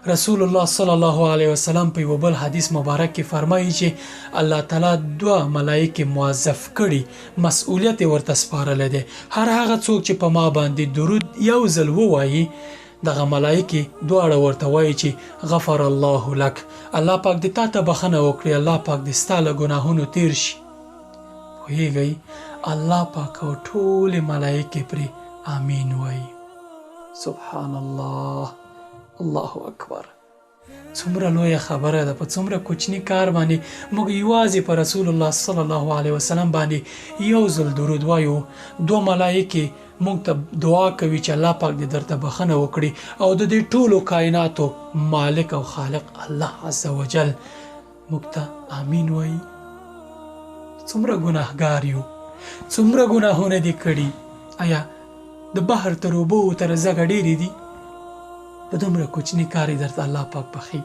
رسول الله صلی الله علیه وسلم په یو بل حدیث مبارک کې فرمایي چې الله تعالی دوه ملایکې موظف کړي، مسؤلیت یې ورته سپارلی دی. هر هغه څوک چې په ما باندې درود یو ځل ووایي، دغه ملایکې دواړه ورته وایي چې غفر الله لک، الله پاک دې تا ته بخښنه وکړي، الله پاک دې ستا له ګناهونو تیر شي. پوهیږئ، الله پاک او ټولې ملایکې پرې آمین وایي. سبحان الله، الله اکبر. څومره لویه خبره ده. په څومره کوچني کار باندې موږ یوازې په رسول الله صلی الله علیه وسلم باندې یو ځل درود وایو، دوه ملایکې موږ ته دعا کوي چې الله پاک دې درته بخښنه وکړي او د دې ټولو کائناتو مالک او خالق الله عز وجل موږ ته آمین وایي. څومره ګناهګار یو، څومره ګناهونه دې کړي. آیا د بحر تر اوبو تر زګه ډېرې دي؟ په دومره کوچني کار یې درته الله پاک بخښي.